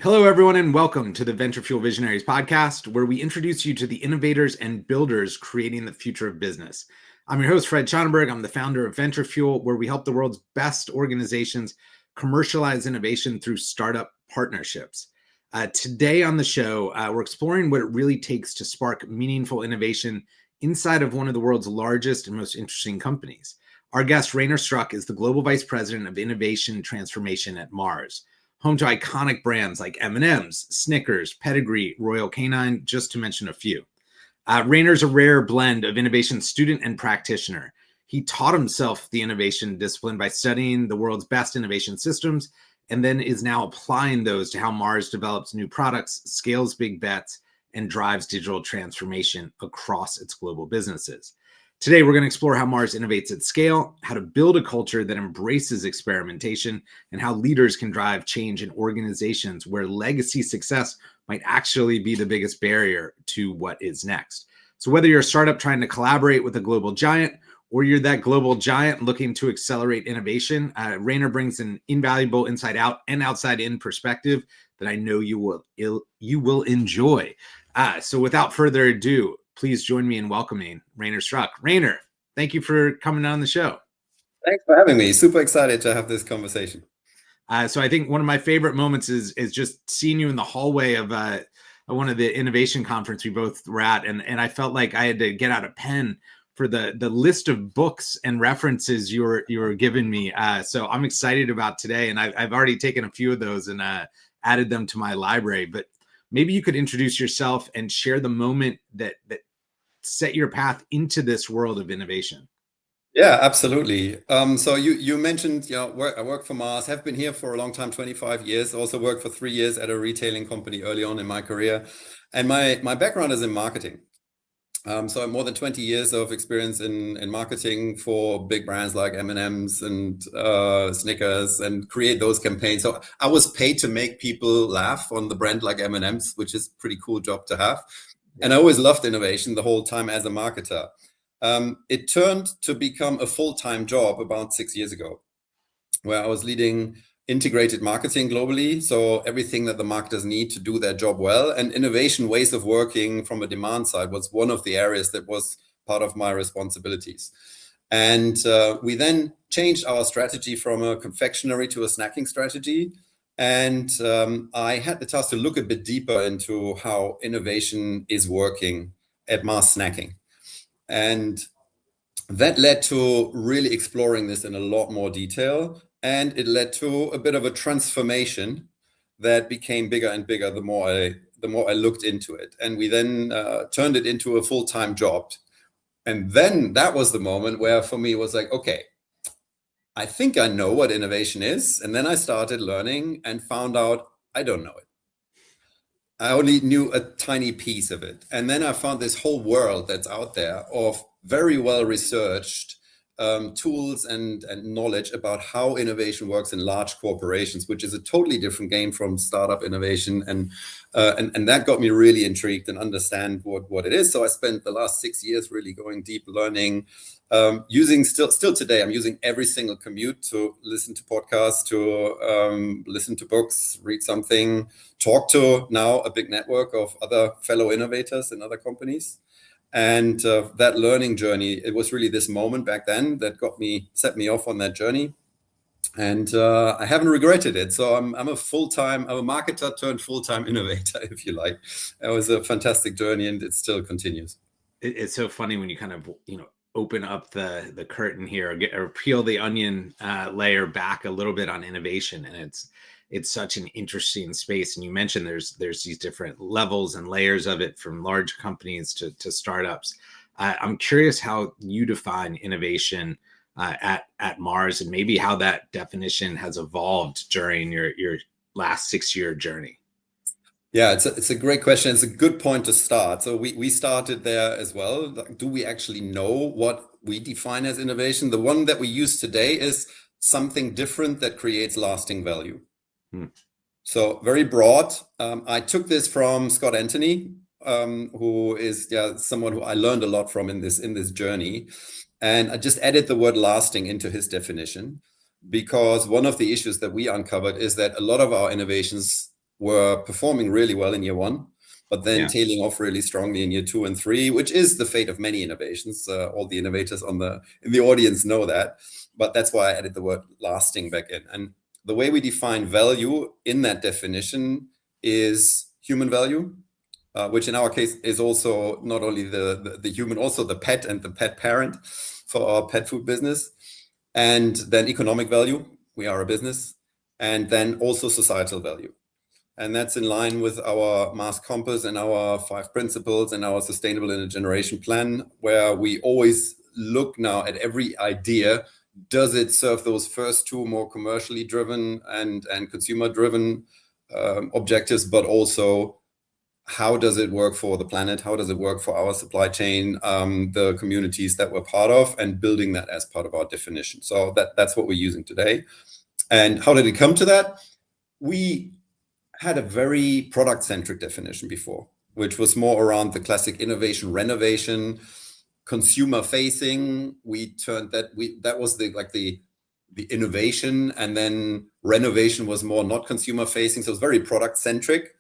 Hello, everyone, and welcome to the Venture Fuel Visionaries podcast, where we introduce you to the innovators and builders creating the future of business. I'm your host, Fred Schonenberg. I'm the founder of Venture Fuel, where we help the world's best organizations commercialize innovation through startup partnerships. Today on the show, we're exploring what it really takes to spark meaningful innovation inside of one of the world's largest and most interesting companies. Our guest, Rainer Struck, is the Global Vice President of Innovation Transformation at Mars, home to iconic brands like M&M's, Snickers, Pedigree, Royal Canin, just to mention a few. Rainer's a rare blend of innovation student and practitioner. He taught himself the innovation discipline by studying the world's best innovation systems, and then is now applying those to how Mars develops new products, scales big bets, and drives digital transformation across its global businesses. Today, we're going to explore how Mars innovates at scale, how to build a culture that embraces experimentation, and how leaders can drive change in organizations where legacy success might actually be the biggest barrier to what is next. So whether you're a startup trying to collaborate with a global giant, or you're that global giant looking to accelerate innovation, Rainer brings an invaluable inside out and outside in perspective that I know you will enjoy. So without further ado, please join me in welcoming Rainer Struck. Rainer, thank you for coming on the show. Thanks for having me. Super excited to have this conversation. So I think one of my favorite moments is just seeing you in the hallway of one of the innovation conference we both were at, and I felt like I had to get out a pen for the list of books and references you were giving me. So I'm excited about today, and I've already taken a few of those and added them to my library. But maybe you could introduce yourself and share the moment that set your path into this world of innovation. Yeah, absolutely. So you mentioned, I work for Mars, have been here for a long time, 25 years, also worked for 3 years at a retailing company early on in my career. And my background is in marketing. So I have more than 20 years of experience in marketing for big brands like M&M's and Snickers, and create those campaigns. So I was paid to make people laugh on the brand like M&M's, which is a pretty cool job to have. And I always loved innovation the whole time as a marketer. It turned to become a full-time job about 6 years ago, where I was leading integrated marketing globally. So everything that the marketers need to do their job well, and innovation ways of working from a demand side was one of the areas that was part of my responsibilities. And we then changed our strategy from a confectionery to a snacking strategy. And I had the task to look a bit deeper into how innovation is working at Mars Snacking. And that led to really exploring this in a lot more detail. And it led to a bit of a transformation that became bigger and bigger the more I looked into it. And we then turned it into a full-time job. And then that was the moment where for me it was like, okay, I think I know what innovation is. And then I started learning and found out I don't know it. I only knew a tiny piece of it. And then I found this whole world that's out there of very well researched tools and knowledge about how innovation works in large corporations, which is a totally different game from startup innovation. And that got me really intrigued and understand what it is. So I spent the last 6 years really going deep, learning, using still today, I'm using every single commute to listen to podcasts, to listen to books, read something, talk to now a big network of other fellow innovators in other companies. And that learning journey, it was really this moment back then that set me off on that journey. And I haven't regretted it. So I'm a marketer turned full-time innovator, if you like. It was a fantastic journey, and it still continues. It's so funny when you kind of, open up the curtain here, or peel the onion layer back a little bit on innovation. And it's such an interesting space. And you mentioned there's these different levels and layers of it, from large companies to startups. I'm curious how you define innovation at Mars, and maybe how that definition has evolved during your last 6-year journey. Yeah, it's a great question. It's a good point to start. So we started there as well. Do we actually know what we define as innovation? The one that we use today is something different that creates lasting value. So very broad. I took this from Scott Anthony, who is someone who I learned a lot from in this journey. And I just added the word lasting into his definition, because one of the issues that we uncovered is that a lot of our innovations were performing really well in year one, but then Yeah. tailing off really strongly in year 2 and 3, which is the fate of many innovations. All the innovators in the audience know that, but that's why I added the word lasting back in. And the way we define value in that definition is human value, which in our case is also not only the human, also the pet and the pet parent for our pet food business. And then economic value, we are a business, and then also societal value. And that's in line with our Mars Compass and our 5 principles and our sustainable intergeneration plan, where we always look now at every idea. Does it serve those first 2 more commercially driven and consumer driven objectives, but also how does it work for the planet? How does it work for our supply chain, the communities that we're part of, and building that as part of our definition. So that's what we're using today. And how did it come to that? We had a very product-centric definition before, which was more around the classic innovation, renovation, consumer-facing. We turned that was the innovation, and then renovation was more not consumer-facing. So it's very product-centric.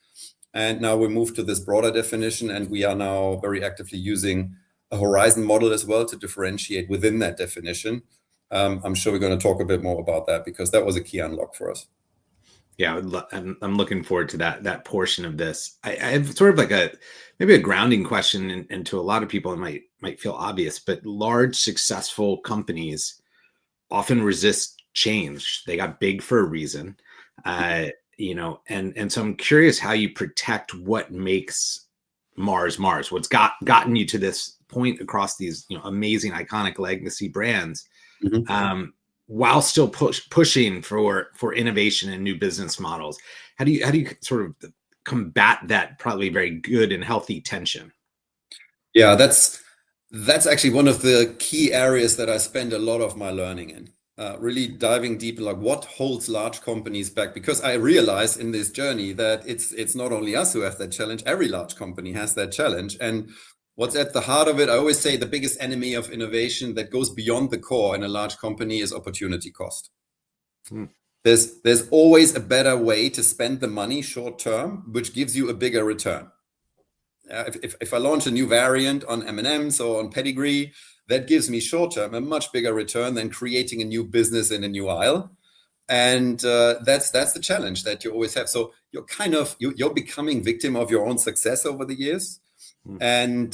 And now we moved to this broader definition, and we are now very actively using a horizon model as well to differentiate within that definition. I'm sure we're going to talk a bit more about that because that was a key unlock for us. Yeah, I'm looking forward to that portion of this. I have sort of like maybe a grounding question, and to a lot of people it might feel obvious, but large successful companies often resist change. They got big for a reason, and so I'm curious how you protect what makes Mars Mars. What's gotten you to this point across these amazing iconic legacy brands. Mm-hmm. While still pushing for innovation and new business models. How do you sort of combat that probably very good and healthy tension? Yeah, that's actually one of the key areas that I spend a lot of my learning in. Really diving deep, like what holds large companies back, because I realize in this journey that it's not only us who have that challenge. Every large company has that challenge, and what's at the heart of it, I always say the biggest enemy of innovation that goes beyond the core in a large company is opportunity cost. There's always a better way to spend the money short term, which gives you a bigger return. If I launch a new variant on M&Ms or on Pedigree, that gives me short term a much bigger return than creating a new business in a new aisle. And that's the challenge that you always have. So you're becoming victim of your own success over the years. And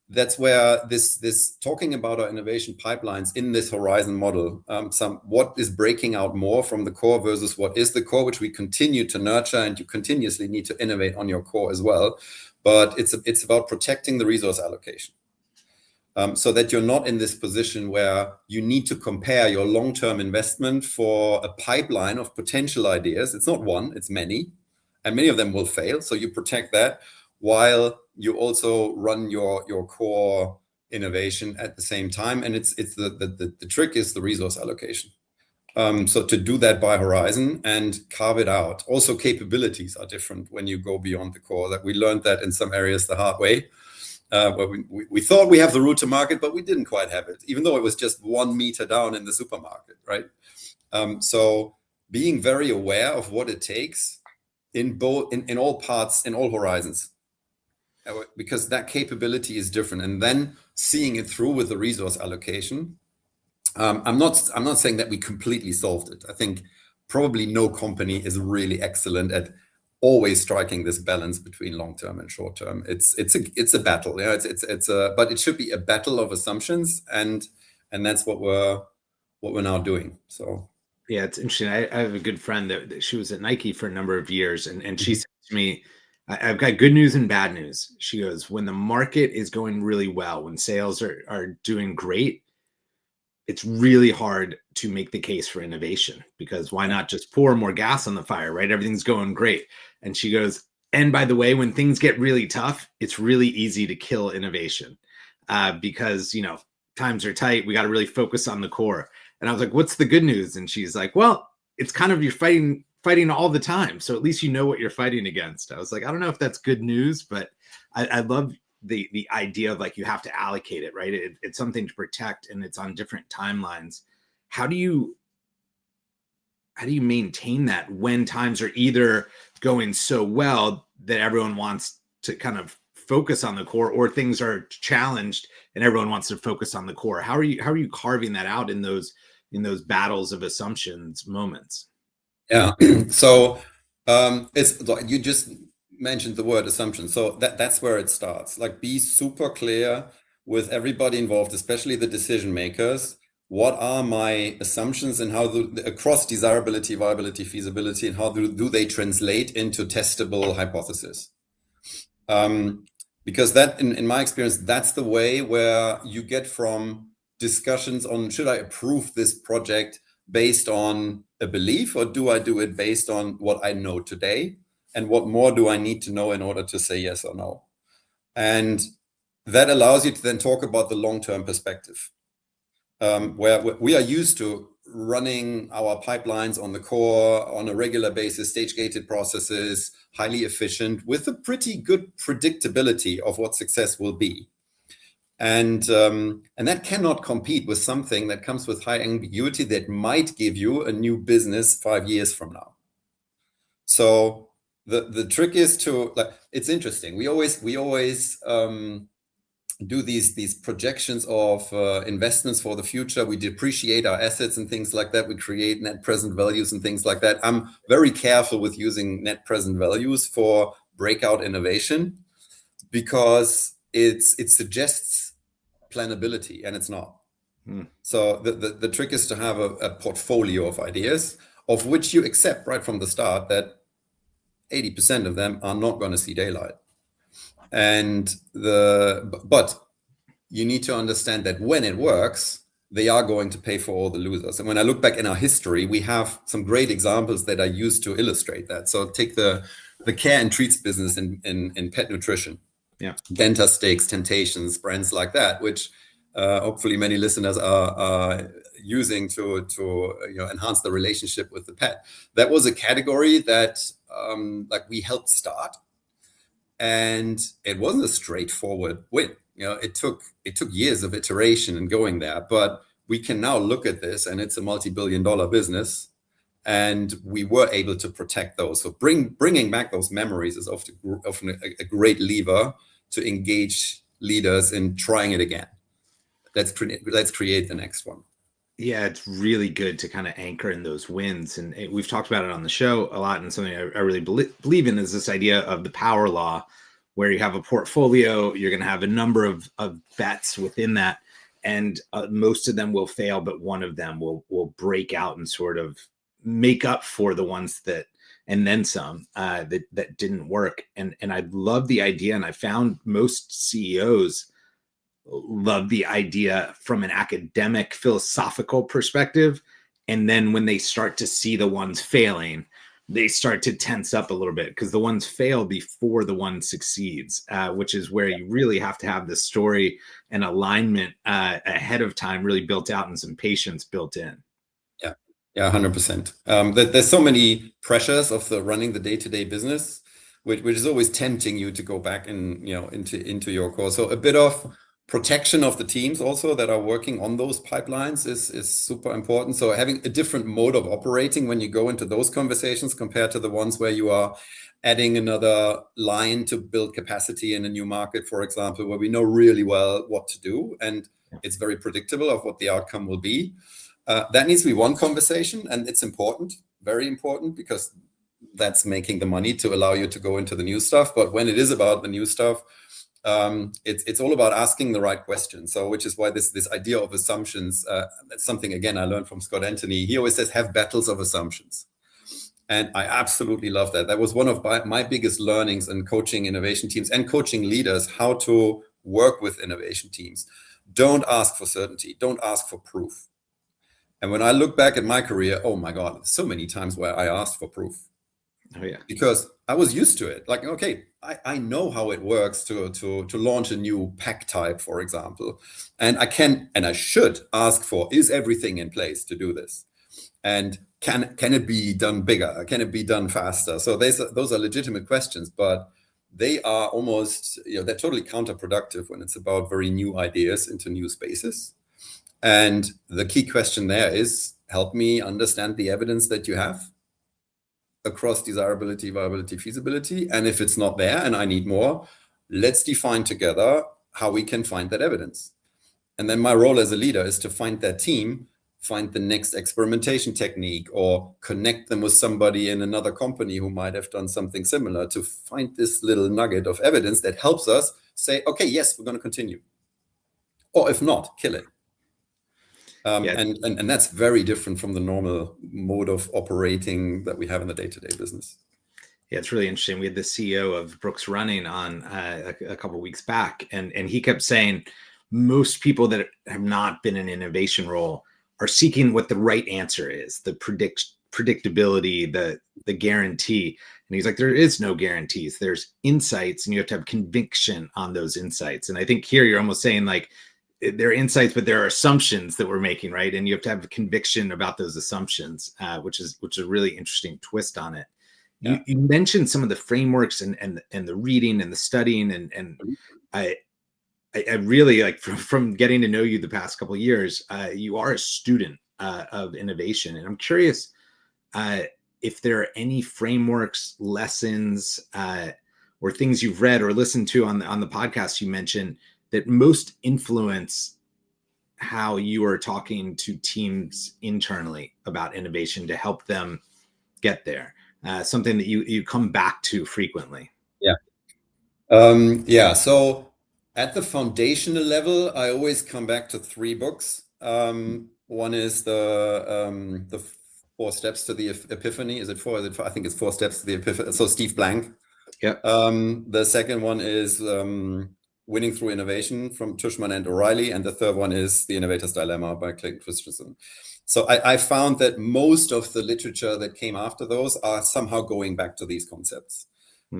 that's where this talking about our innovation pipelines in this horizon model, what is breaking out more from the core versus what is the core, which we continue to nurture, and you continuously need to innovate on your core as well. But it's about protecting the resource allocation. So that you're not in this position where you need to compare your long-term investment for a pipeline of potential ideas. It's not one, it's many, and many of them will fail. So you protect that while you also run your core innovation at the same time. And it's the trick is the resource allocation. So to do that by horizon and carve it out. Also, capabilities are different when you go beyond the core. That we learned that in some areas the hard way. Where we thought we have the route to market, but we didn't quite have it, even though it was just 1 meter down in the supermarket, right? So being very aware of what it takes in all parts, in all horizons, because that capability is different, and then seeing it through with the resource allocation. I'm not saying that we completely solved it. I think probably no company is really excellent at always striking this balance between long term and short term. It's a battle. Yeah, but it should be a battle of assumptions, and that's what we're now doing. So yeah, it's interesting. I have a good friend that she was at Nike for a number of years, and she said to me, I've got good news and bad news. She goes, when the market is going really well, when sales are doing great, it's really hard to make the case for innovation, because why not just pour more gas on the fire, right? Everything's going great. And she goes, and by the way, when things get really tough, it's really easy to kill innovation because, times are tight. We got to really focus on the core. And I was like, what's the good news? And she's like, well, it's kind of you're fighting all the time. So at least you know what you're fighting against. I was like, I don't know if that's good news, but I love the idea of like you have to allocate it, right? It's something to protect, and it's on different timelines. How do you maintain that when times are either going so well that everyone wants to kind of focus on the core, or things are challenged and everyone wants to focus on the core? How are you carving that out in those battles of assumptions moments? Yeah. So it's like you just mentioned the word assumption. So that's where it starts. Like, be super clear with everybody involved, especially the decision makers. What are my assumptions, and how across desirability, viability, feasibility, and how do they translate into testable hypothesis? Because that, in my experience, that's the way where you get from discussions on, should I approve this project based on a belief, or do I do it based on what I know today, and what more do I need to know in order to say yes or no? And that allows you to then talk about the long-term perspective, where we are used to running our pipelines on the core on a regular basis, stage-gated processes, highly efficient, with a pretty good predictability of what success will be. And that cannot compete with something that comes with high ambiguity that might give you a new business 5 years from now. So the trick is to, like, it's interesting. We always do these projections of investments for the future. We depreciate our assets and things like that. We create net present values and things like that. I'm very careful with using net present values for breakout innovation, because it suggests planability, and it's not. So the trick is to have a portfolio of ideas, of which you accept right from the start that 80% of them are not going to see daylight. But you need to understand that when it works, they are going to pay for all the losers. And when I look back in our history, we have some great examples that I use to illustrate that. So take the care and treats business in pet nutrition. Yeah. Denta Steaks, Temptations, brands like that, which hopefully many listeners are using to enhance the relationship with the pet. That was a category that like we helped start, and it wasn't a straightforward win. It took years of iteration and going there, but we can now look at this, and it's a multi-billion-dollar business, and we were able to protect those. So bringing back those memories is often a great lever to engage leaders in trying it again. Let's create the next one. Yeah, it's really good to kind of anchor in those wins. And we've talked about it on the show a lot. And something I really believe in is this idea of the power law, where you have a portfolio, you're going to have a number of bets within that. And most of them will fail, but one of them will break out and sort of make up for the ones that, and then some, that didn't work. And I love the idea. And I found most CEOs love the idea from an academic philosophical perspective, and then when they start to see the ones failing, they start to tense up a little bit, because the ones fail before the one succeeds, which is where you really have to have the story and alignment ahead of time really built out, and some patience built in. Yeah, 100%. There's so many pressures of running the day-to-day business, which is always tempting you to go back and into your core. So a bit of protection of the teams also that are working on those pipelines is super important. So having a different mode of operating when you go into those conversations compared to the ones where you are adding another line to build capacity in a new market, for example, where we know really well what to do, and it's very predictable of what the outcome will be. That needs to be one conversation, and it's important, very important, because that's making the money to allow you to go into the new stuff. But when it is about the new stuff, it's all about asking the right questions. So, which is why this idea of assumptions, that's something, again, I learned from Scott Anthony. He always says, have battles of assumptions. And I absolutely love that. That was one of my biggest learnings in coaching innovation teams and coaching leaders, how to work with innovation teams. Don't ask for certainty. Don't ask for proof. And when I look back at my career, oh my God, so many times where I asked for proof. Oh, yeah. Because I was used to it. Like, okay, I know how it works to launch a new pack type, for example. And I can, and I should ask for, is everything in place to do this? And can it be done bigger? Can it be done faster? So those are legitimate questions, but they are almost, they're totally counterproductive when it's about very new ideas into new spaces. And the key question there is, help me understand the evidence that you have across desirability, viability, feasibility. And if it's not there and I need more, let's define together how we can find that evidence. And then my role as a leader is to find that team, find the next experimentation technique, or connect them with somebody in another company who might have done something similar, to find this little nugget of evidence that helps us say, okay, yes, we're going to continue. Or if not, kill it. Yeah. And that's very different from the normal mode of operating that we have in the day-to-day business. Yeah, it's really interesting. We had the CEO of Brooks Running on a couple of weeks back, and he kept saying most people that have not been in an innovation role are seeking what the right answer is, the predictability, the guarantee. And he's like, there is no guarantees. There's insights, and you have to have conviction on those insights. And I think here you're almost saying like there are insights, but there are assumptions that we're making, right? And you have to have conviction about those assumptions, which is a really interesting twist on it. Yeah. You mentioned some of the frameworks and the reading and the studying, and I really like from getting to know you the past couple of years, you are a student of innovation, and I'm curious if there are any frameworks, lessons, or things you've read or listened to on the podcast you mentioned that most influence how you are talking to teams internally about innovation to help them get there. Something that you come back to frequently. Yeah. So at the foundational level, I always come back to 3 books. One is the 4 Steps to the Epiphany. Is it 4? Is it 4? I think it's 4 Steps to the Epiphany. So Steve Blank. Yeah. The second one is Winning Through Innovation from Tushman and O'Reilly, and the third one is The Innovator's Dilemma by Clayton Christensen. So I found that most of the literature that came after those are somehow going back to these concepts.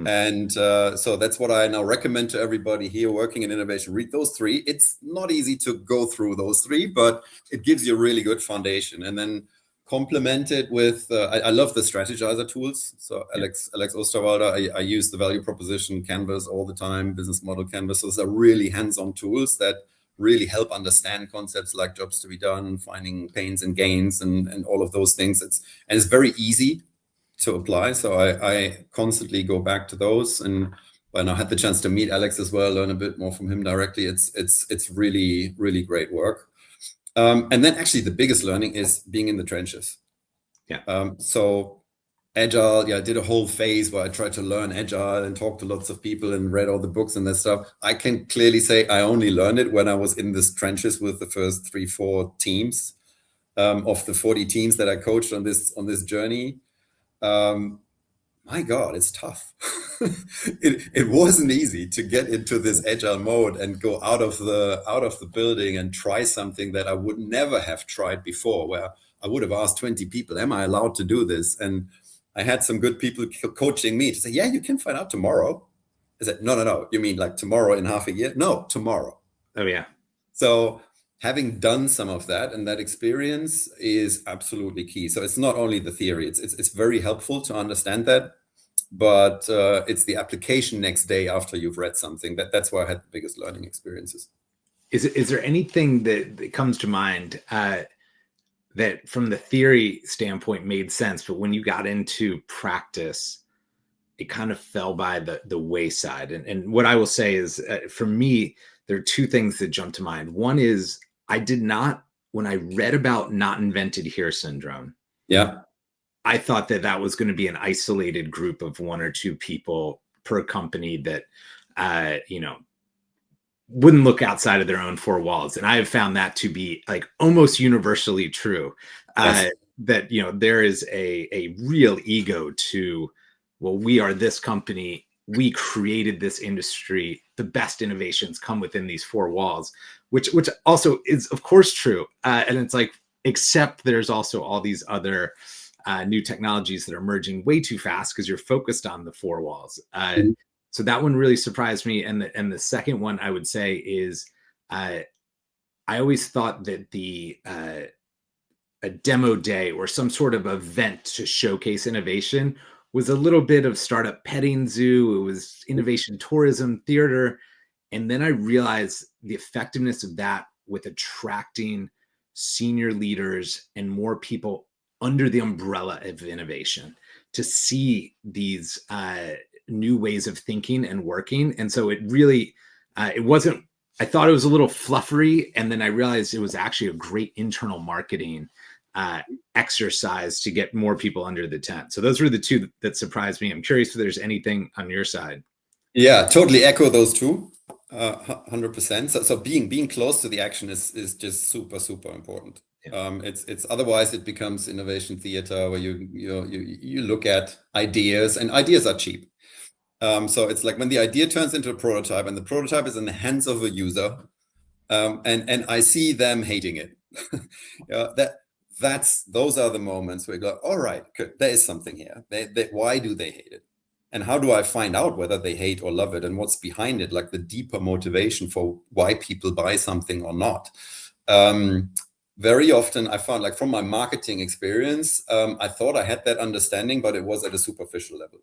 And so that's what I now recommend to everybody here working in innovation. Read those 3. It's not easy to go through those 3, but it gives you a really good foundation. And then complement it with, I love the strategizer tools. So Alex Osterwalder, I use the value proposition canvas all the time, business model canvas. Those are really hands-on tools that really help understand concepts like jobs to be done, finding pains and gains, and all of those things. It's very easy to apply. So I constantly go back to those, and when I had the chance to meet Alex as well, learn a bit more from him directly, it's really, really great work. And then actually the biggest learning is being in the trenches. Yeah. So Agile, I did a whole phase where I tried to learn Agile and talked to lots of people and read all the books and that stuff. I can clearly say I only learned it when I was in this trenches with the first 3-4 teams of the 40 teams that I coached on this journey. My God, it's tough. It wasn't easy to get into this agile mode and go out of the building and try something that I would never have tried before, where I would have asked 20 people, am I allowed to do this? And I had some good people coaching me to say, yeah, you can find out tomorrow. I said, no. You mean like tomorrow in half a year? No, tomorrow. Oh, yeah. So having done some of that, and that experience is absolutely key. So it's not only the theory, it's very helpful to understand that, but it's the application next day after you've read something. That's where I had the biggest learning experiences. Is there anything that comes to mind that from the theory standpoint made sense, but when you got into practice, it kind of fell by the wayside? And what I will say is, for me, there are 2 things that jump to mind. One is when I read about not invented here syndrome, I thought that was going to be an isolated group of 1 or 2 people per company that, wouldn't look outside of their own 4 walls. And I have found that to be like almost universally true. Yes. That, there is a real ego to, well, we are this company. We created this industry. The best innovations come within these 4 walls, which also is of course true. And it's like, except there's also all these other new technologies that are emerging way too fast because you're focused on the 4 walls. So that one really surprised me. And the second one I would say is, I always thought that a demo day or some sort of event to showcase innovation was a little bit of startup petting zoo. It was innovation tourism theater. And then I realized the effectiveness of that with attracting senior leaders and more people under the umbrella of innovation to see these new ways of thinking and working. And so it really, it wasn't, I thought it was a little fluffery. And then I realized it was actually a great internal marketing exercise to get more people under the tent. So those were the two that surprised me. I'm curious if there's anything on your side. Yeah, totally echo those two, 100%. So being close to the action is just super important. Yeah. It's otherwise it becomes innovation theater where you look at ideas, and ideas are cheap. So it's like when the idea turns into a prototype, and the prototype is in the hands of a user, and I see them hating it. Those are the moments where you go, all right, good, there is something here. Why do they hate it? And how do I find out whether they hate or love it, and what's behind it, like the deeper motivation for why people buy something or not? Very often I found, like from my marketing experience, I thought I had that understanding, but it was at a superficial level.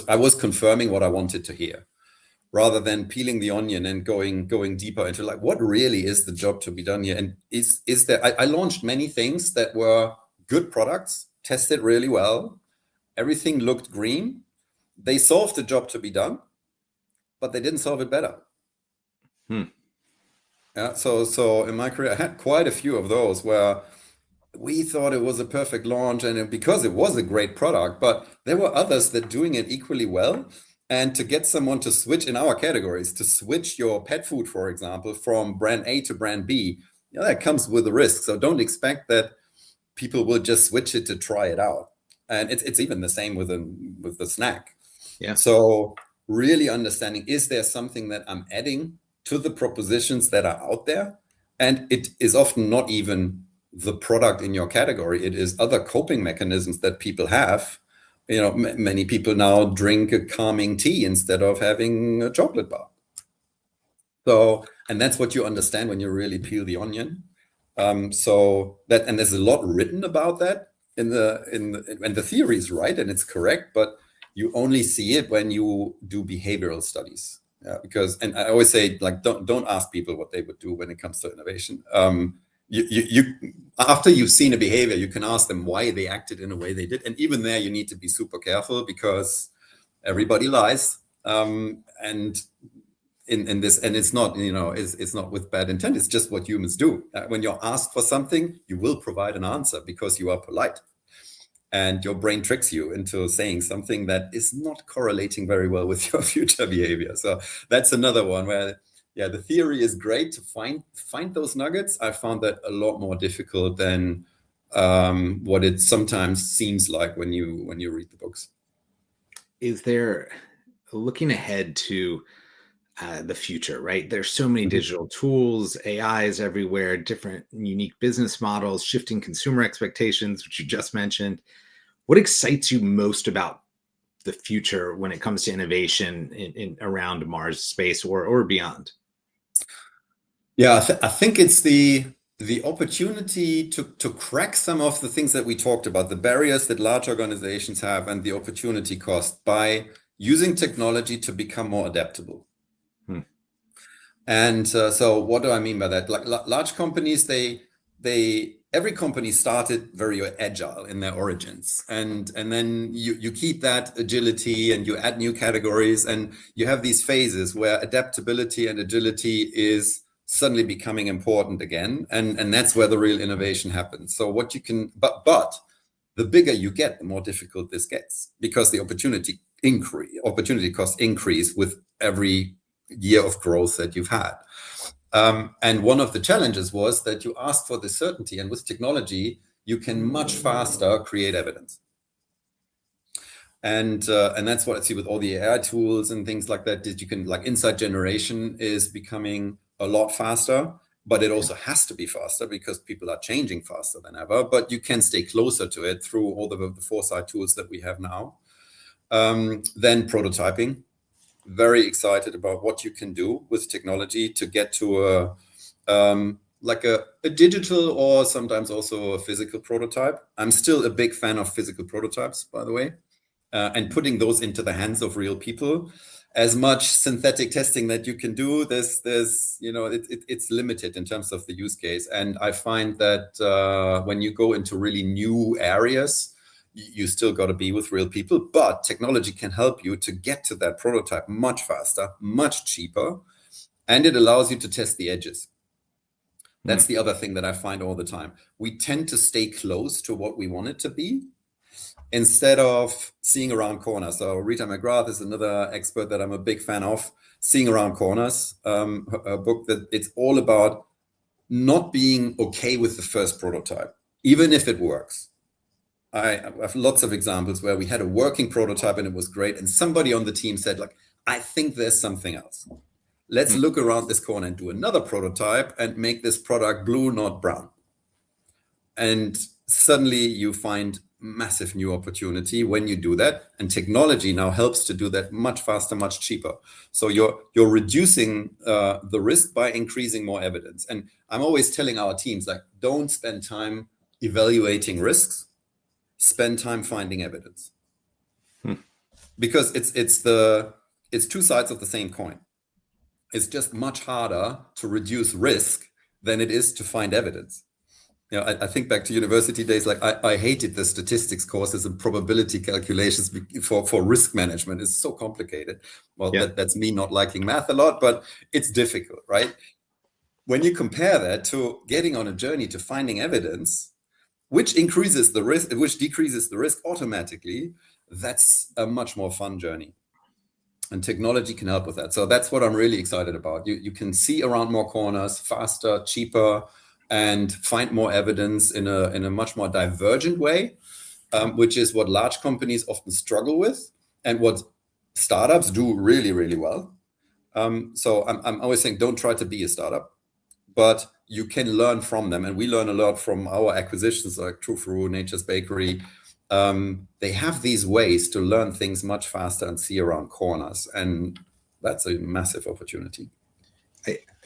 I was confirming what I wanted to hear, rather than peeling the onion and going deeper into like what really is the job to be done here. And is there? I launched many things that were good products, tested really well. Everything looked green. They solved the job to be done, but they didn't solve it better. Yeah. So in my career, I had quite a few of those where we thought it was a perfect launch, and because it was a great product, but there were others that doing it equally well. And to get someone to switch in our categories, to switch your pet food, for example, from brand A to brand B, that comes with a risk. So don't expect that people will just switch it to try it out. And it's even the same with the snack. Yeah. So really understanding, is there something that I'm adding to the propositions that are out there? And it is often not even the product in your category. It is other coping mechanisms that people have. Many people now drink a calming tea instead of having a chocolate bar. So, and that's what you understand when you really peel the onion. And there's a lot written about that and the theory is right and it's correct, but you only see it when you do behavioral studies. And I always say, like, don't ask people what they would do when it comes to innovation. You after you've seen a behavior, you can ask them why they acted in a way they did, and even there you need to be super careful because everybody lies, and in this, and it's not it's not with bad intent. It's just what humans do. When you're asked for something, you will provide an answer because you are polite, and your brain tricks you into saying something that is not correlating very well with your future behavior. So that's another one where, yeah, the theory is great to find those nuggets. I found that a lot more difficult than what it sometimes seems like when you read the books. Is there, looking ahead to the future, right? There's so many digital tools, AIs everywhere, different unique business models, shifting consumer expectations, which you just mentioned. What excites you most about the future when it comes to innovation in around Mars space or beyond? Yeah, I think it's the opportunity to crack some of the things that we talked about, the barriers that large organizations have, and the opportunity cost by using technology to become more adaptable. And so what do I mean by that? Like large companies, every company started very agile in their origins, and then you keep that agility and you add new categories, and you have these phases where adaptability and agility is suddenly becoming important again, and that's where the real innovation happens. So what you can, but the bigger you get, the more difficult this gets, because the opportunity costs increase with every year of growth that you've had. And one of the challenges was that you asked for the certainty, and with technology, you can much faster create evidence. And that's what I see with all the AI tools and things like that, you can, like, insight generation is becoming a lot faster, but it also has to be faster because people are changing faster than ever, but you can stay closer to it through all the foresight tools that we have now. Then prototyping. Very excited about what you can do with technology to get to a digital or sometimes also a physical prototype. I'm still a big fan of physical prototypes, by the way, and putting those into the hands of real people. as much synthetic testing that you can do, it's limited in terms of the use case. And I find that when you go into really new areas, you still got to be with real people, but technology can help you to get to that prototype much faster, much cheaper, and it allows you to test the edges. That's the other thing that I find all the time. We tend to stay close to what we want it to be instead of seeing around corners. So Rita McGrath is another expert that I'm a big fan of, Seeing Around Corners, a book that it's all about not being okay with the first prototype, even if it works. I have lots of examples where we had a working prototype and it was great. And somebody on the team said, like, I think there's something else. Let's look around this corner and do another prototype and make this product blue, not brown. And suddenly you find massive new opportunity when you do that. And technology now helps to do that much faster, much cheaper. So you're reducing the risk by increasing more evidence. And I'm always telling our teams, like, don't spend time evaluating risks, spend time finding evidence. Because it's two sides of the same coin. It's just much harder to reduce risk than it is to find evidence. I think back to university days, like I hated the statistics courses and probability calculations for risk management. It's so complicated. Well, that's me not liking math a lot, but it's difficult, right? When you compare that to getting on a journey to finding evidence, which increases the risk, which decreases the risk automatically, that's a much more fun journey. And technology can help with that. So that's what I'm really excited about. You can see around more corners faster, cheaper, and find more evidence in a much more divergent way, which is what large companies often struggle with and what startups do really, really well. So I'm always saying, don't try to be a startup, but you can learn from them. And we learn a lot from our acquisitions like True Fruit, Nature's Bakery. They have these ways to learn things much faster and see around corners. And that's a massive opportunity.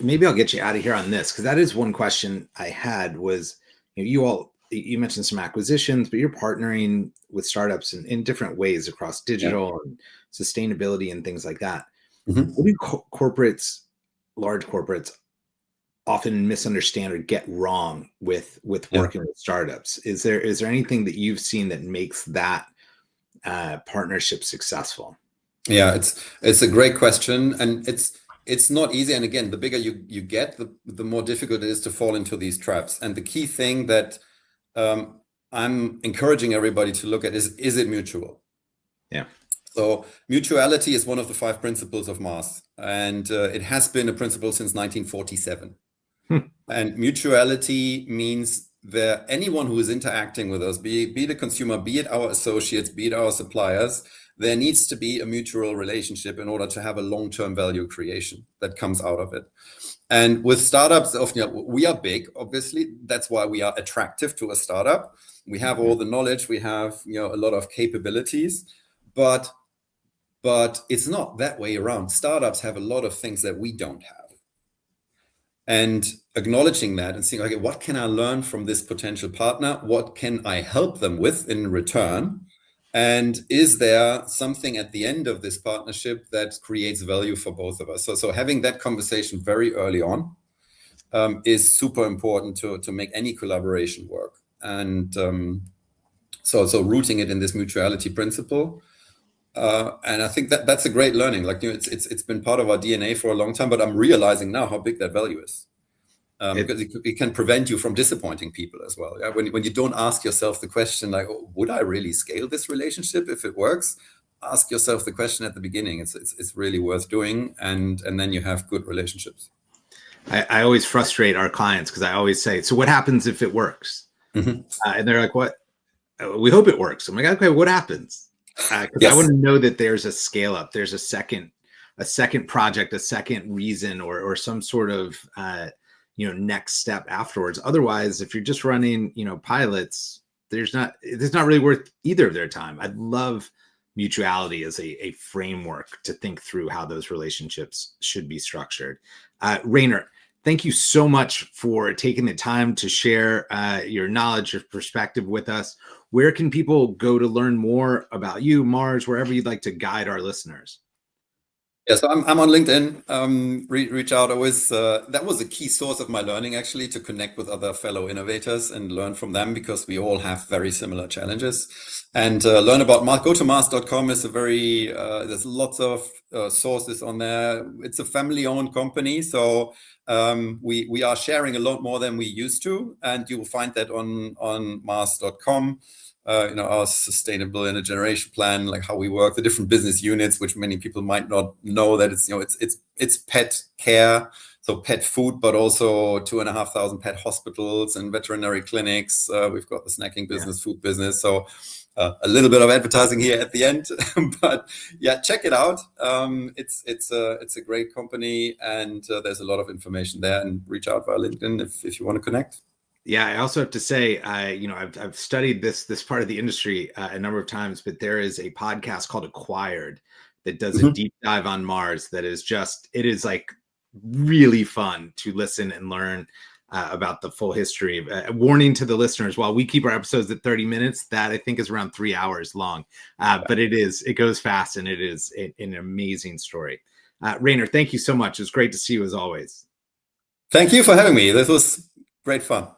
Maybe I'll get you out of here on this, because that is one question I had was, you mentioned some acquisitions, but you're partnering with startups in different ways across digital and sustainability and things like that. What do corporates, large corporates, often misunderstand or get wrong with working with startups? Is there anything that you've seen that makes that partnership successful? Yeah, it's a great question, and it's not easy. And again, the bigger you get, the more difficult it is to fall into these traps. And the key thing that I'm encouraging everybody to look at is it mutual? Yeah. So mutuality is one of the 5 principles of Mars, and it has been a principle since 1947. And mutuality means that anyone who is interacting with us, be it a consumer, be it our associates, be it our suppliers, there needs to be a mutual relationship in order to have a long-term value creation that comes out of it. And with startups, often we are big, obviously. That's why we are attractive to a startup. We have all the knowledge, we have a lot of capabilities, but it's not that way around. Startups have a lot of things that we don't have. And acknowledging that and saying, okay, what can I learn from this potential partner? What can I help them with in return? And is there something at the end of this partnership that creates value for both of us? So having that conversation very early on is super important to make any collaboration work. And so rooting it in this mutuality principle. And I think that's a great learning. Like, it's been part of our DNA for a long time, but I'm realizing now how big that value is. Because it can prevent you from disappointing people as well. Yeah? When you don't ask yourself the question, like, oh, would I really scale this relationship if it works? Ask yourself the question at the beginning. It's really worth doing, and then you have good relationships. I always frustrate our clients because I always say, so what happens if it works? And they're like, what? We hope it works. I'm like, okay, what happens? Because I want to know that there's a scale up. There's a second project, a second reason, or some sort of next step afterwards. Otherwise, if you're just running pilots, it's not really worth either of their time. I'd love mutuality as a framework to think through how those relationships should be structured. Rainer, thank you so much for taking the time to share your knowledge, your perspective with us. Where can people go to learn more about you, Mars, wherever you'd like to guide our listeners? Yeah, so I'm on LinkedIn. Reach out. Always that was a key source of my learning, actually, to connect with other fellow innovators and learn from them, because we all have very similar challenges. And learn about Mars. Go to Mars.com. Is a very there's lots of sources on there. It's a family-owned company, so we are sharing a lot more than we used to, and you will find that on Mars.com. Our sustainable intergeneration plan, like how we work, the different business units, which many people might not know that it's pet care, so pet food, but also 2,500 pet hospitals and veterinary clinics. We've got the snacking business, food business. So a little bit of advertising here at the end, but yeah, check it out. It's a great company, and there's a lot of information there. And reach out via LinkedIn if you want to connect. Yeah, I also have to say, I've studied this part of the industry a number of times, but there is a podcast called Acquired that does a deep dive on Mars. That is it is like really fun to listen and learn about the full history. Warning to the listeners: while we keep our episodes at 30 minutes, that I think is around 3 hours long. But it goes fast, and it is an amazing story. Rainer, thank you so much. It's great to see you as always. Thank you for having me. This was great fun.